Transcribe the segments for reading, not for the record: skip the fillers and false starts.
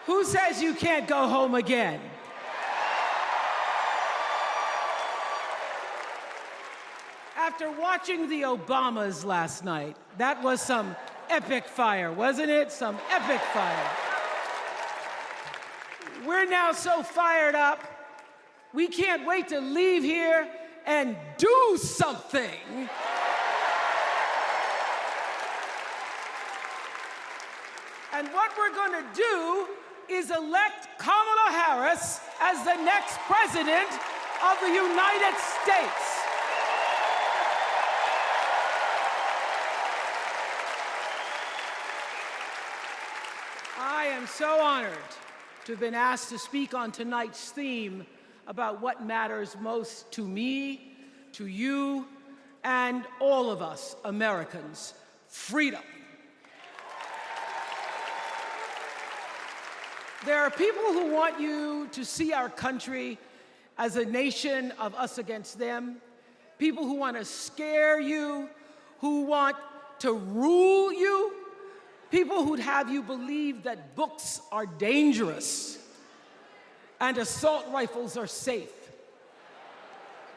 Who says you can't go home again? After watching the Obamas last night, that was some epic fire, wasn't it? Some epic fire. We're now so fired up, we can't wait to leave here and do something. And what we're going to do is elect Kamala Harris as the next president of the United States. I am so honored to have been asked to speak on tonight's theme about what matters most to me, to you, and all of us Americans: freedom. There are people who want you to see our country as a nation of us against them, people who want to scare you, who want to rule you, people who'd have you believe that books are dangerous and assault rifles are safe,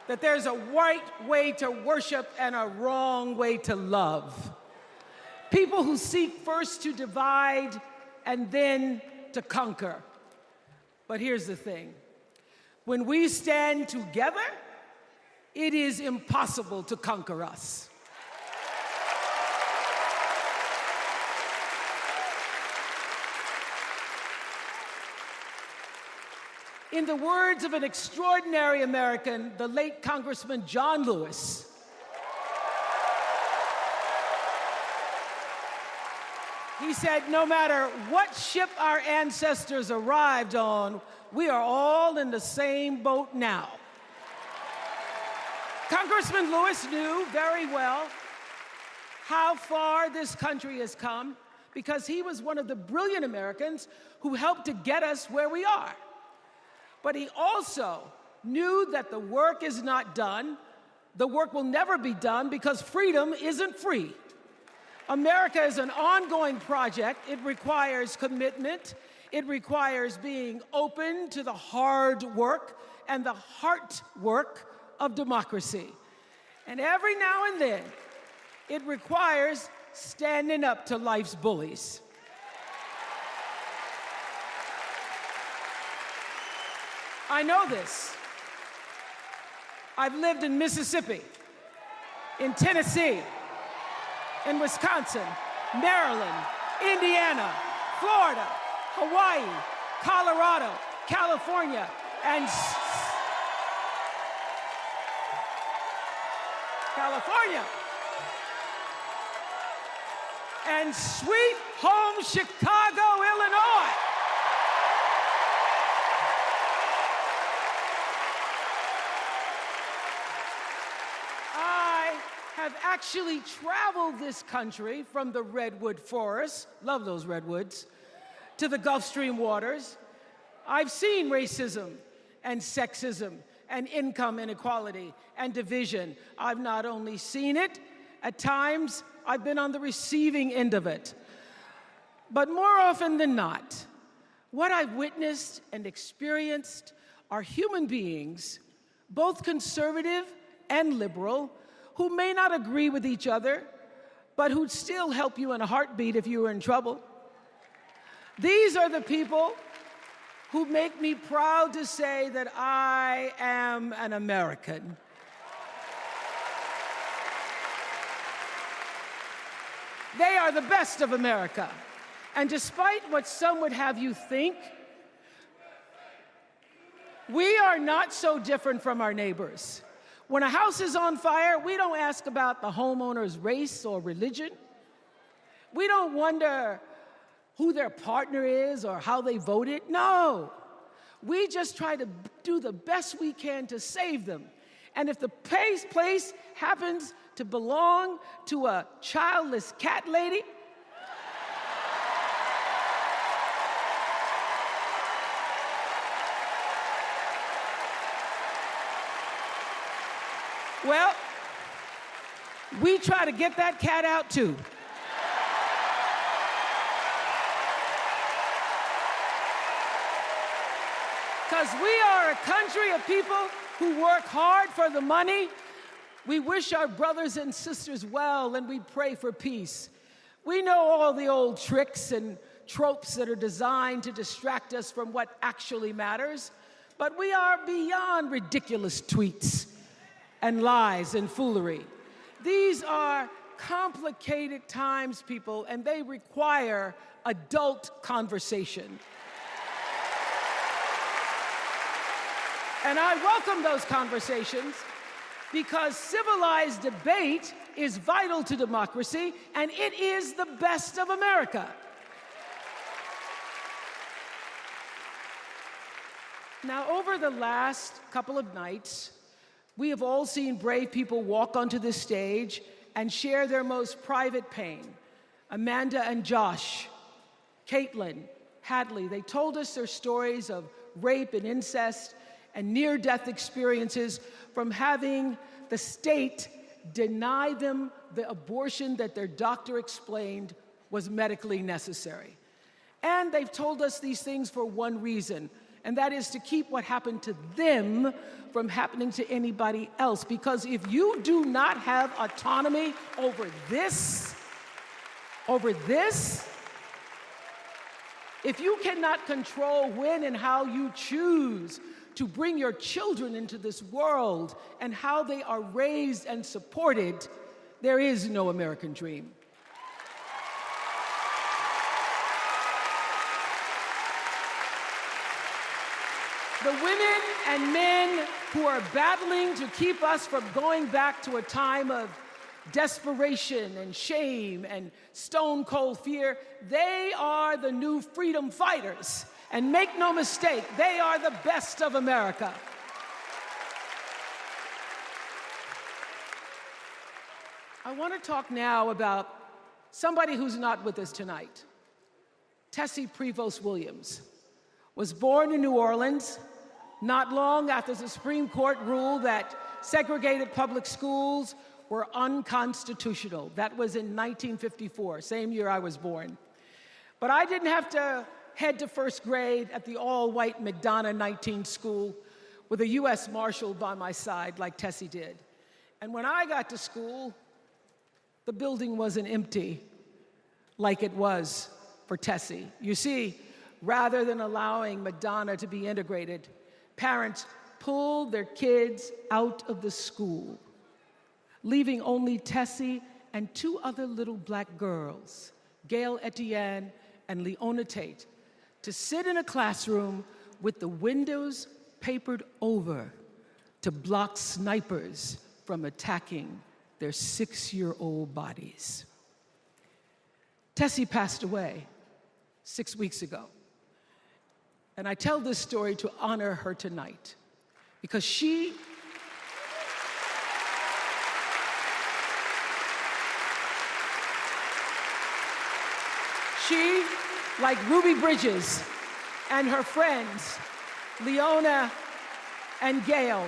that there's a right way to worship and a wrong way to love, people who seek first to divide and then to conquer. But here's the thing. When we stand together, it is impossible to conquer us. In the words of an extraordinary American, the late Congressman John Lewis, he said, no matter what ship our ancestors arrived on, we are all in the same boat now. Congressman Lewis knew very well how far this country has come because he was one of the brilliant Americans who helped to get us where we are. But he also knew that the work is not done. The work will never be done because freedom isn't free. America is an ongoing project. It requires commitment. It requires being open to the hard work and the heart work of democracy. And every now and then, it requires standing up to life's bullies. I know this. I've lived in Mississippi, in Tennessee, in Wisconsin, Maryland, Indiana, Florida, Hawaii, Colorado, California, and sweet home Chicago, Illinois. Have actually traveled this country from the redwood forests, love those redwoods, to the Gulf Stream waters. I've seen racism and sexism and income inequality and division. I've not only seen it, at times I've been on the receiving end of it. But more often than not, what I've witnessed and experienced are human beings, both conservative and liberal, who may not agree with each other, but who'd still help you in a heartbeat if you were in trouble. These are the people who make me proud to say that I am an American. They are the best of America. And despite what some would have you think, we are not so different from our neighbors. When a house is on fire, we don't ask about the homeowner's race or religion. We don't wonder who their partner is or how they voted. No. We just try to do the best we can to save them. And if the place happens to belong to a childless cat lady, well, we try to get that cat out too. because we are a country of people who work hard for the money. We wish our brothers and sisters well, and we pray for peace. We know all the old tricks and tropes that are designed to distract us from what actually matters, but we are beyond ridiculous tweets and lies and foolery. These are complicated times, people, and they require adult conversation. And I welcome those conversations because civilized debate is vital to democracy, and it is the best of America. Now, over the last couple of nights, we have all seen brave people walk onto this stage and share their most private pain. Amanda and Josh, Caitlin, Hadley, they told us their stories of rape and incest and near-death experiences from having the state deny them the abortion that their doctor explained was medically necessary. And they've told us these things for one reason, and that is to keep what happened to them from happening to anybody else. Because if you do not have autonomy over this, if you cannot control when and how you choose to bring your children into this world and how they are raised and supported, there is no American dream. The women and men who are battling to keep us from going back to a time of desperation and shame and stone cold fear, they are the new freedom fighters. And make no mistake, they are the best of America. I want to talk now about somebody who's not with us tonight. Tessie Prevost Williams was born in New Orleans not long after the Supreme Court ruled that segregated public schools were unconstitutional. That was in 1954, same year I was born. But I didn't have to head to first grade at the all-white McDonough 19 school with a U.S. Marshal by my side like Tessie did. And when I got to school, the building wasn't empty like it was for Tessie. You see, rather than allowing McDonough to be integrated, parents pulled their kids out of the school, leaving only Tessie and two other little black girls, Gail Etienne and Leona Tate, to sit in a classroom with the windows papered over to block snipers from attacking their 6-year-old bodies. Tessie passed away 6 weeks ago. And I tell this story to honor her tonight because she like Ruby Bridges and her friends, Leona and Gail,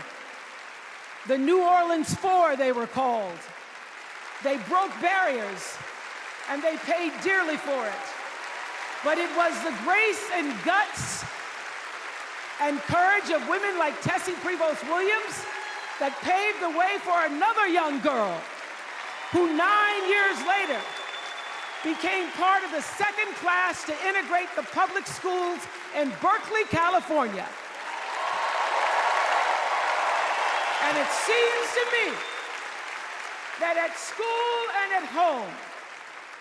the New Orleans Four they were called. They broke barriers and they paid dearly for it. But it was the grace and guts and courage of women like Tessie Prevost Williams that paved the way for another young girl who 9 years later became part of the second class to integrate the public schools in Berkeley, California. And it seems to me that at school and at home,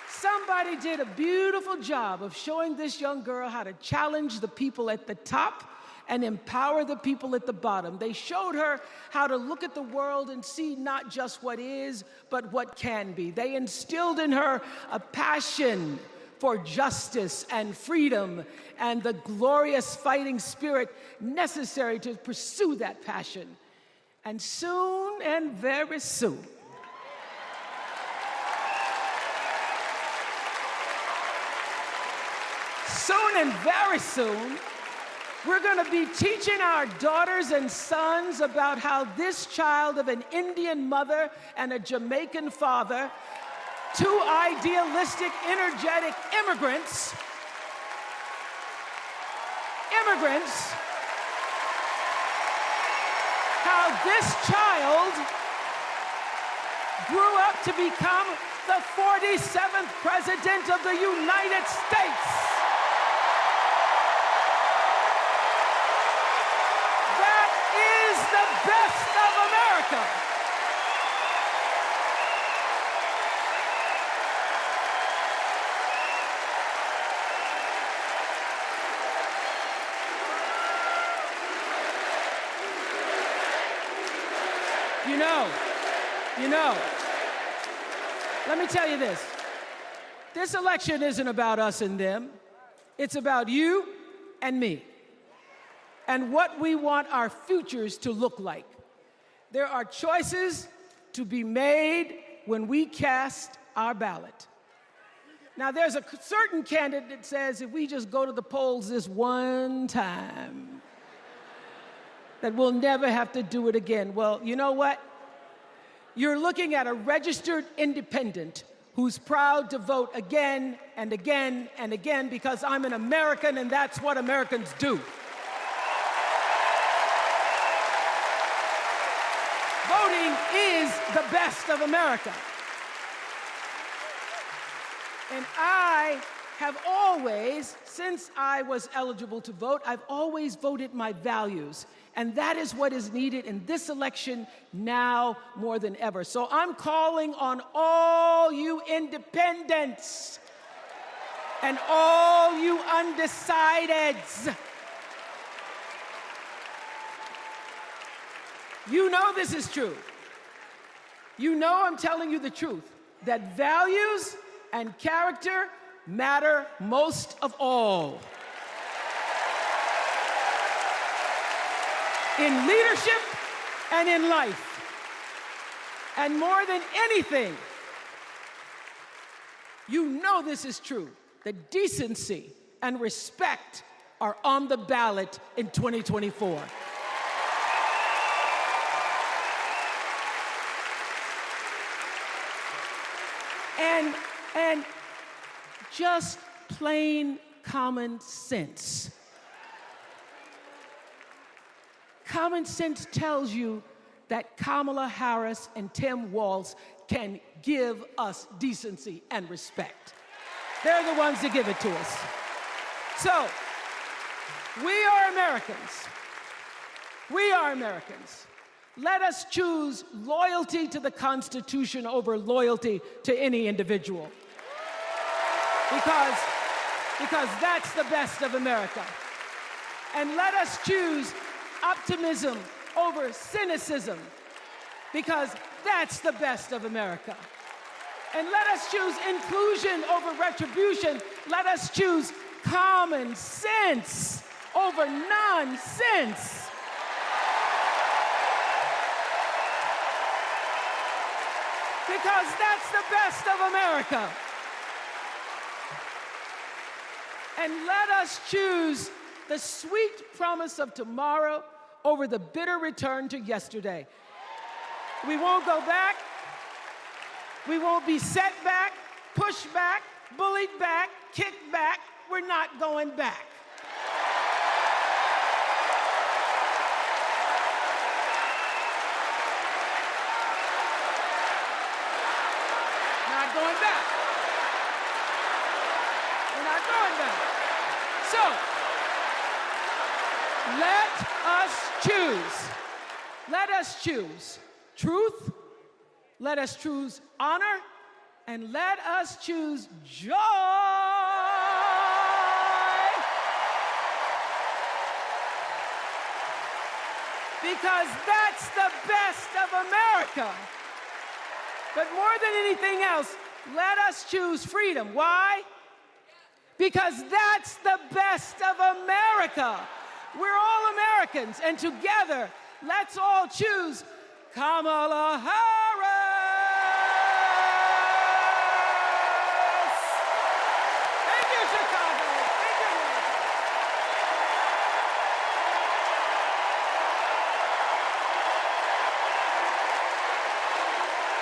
somebody did a beautiful job of showing this young girl how to challenge the people at the top and empower the people at the bottom. They showed her how to look at the world and see not just what is, but what can be. They instilled in her a passion for justice and freedom and the glorious fighting spirit necessary to pursue that passion. And soon, and very soon, very soon, we're going to be teaching our daughters and sons about how this child of an Indian mother and a Jamaican father, two idealistic, energetic immigrants how this child grew up to become the 47th President of the United States. That is the best of America. You know, let me tell you this. This election isn't about us and them. It's about you and me and what we want our futures to look like. There are choices to be made when we cast our ballot. Now, there's a certain candidate that says if we just go to the polls this one time, that we'll never have to do it again. Well, you know what? You're looking at a registered independent who's proud to vote again and again and again because I'm an American and that's what Americans do. Voting is the best of America. And I have always, since I was eligible to vote, I've always voted my values. And that is what is needed in this election now more than ever. So I'm calling on all you independents and all you undecideds. You know this is true. You know I'm telling you the truth, that values and character matter most of all. In leadership and in life. And more than anything, you know this is true, that decency and respect are on the ballot in 2024. And just plain common sense. Common sense tells you that Kamala Harris and Tim Walz can give us decency and respect. They're the ones that give it to us. So, we are Americans. We are Americans. Let us choose loyalty to the Constitution over loyalty to any individual. Because that's the best of America. And let us choose optimism over cynicism, because that's the best of America. And let us choose inclusion over retribution. Let us choose common sense over nonsense. Because that's the best of America. And let us choose the sweet promise of tomorrow over the bitter return to yesterday. We won't go back. We won't be set back, pushed back, bullied back, kicked back. We're not going back. Not going back. We're not going back. So, let us choose. Let us choose truth. Let us choose honor. And let us choose joy. Because that's the best of America. But more than anything else, let us choose freedom. Why? Because that's the best of America. We're all Americans, and together, let's all choose Kamala Harris.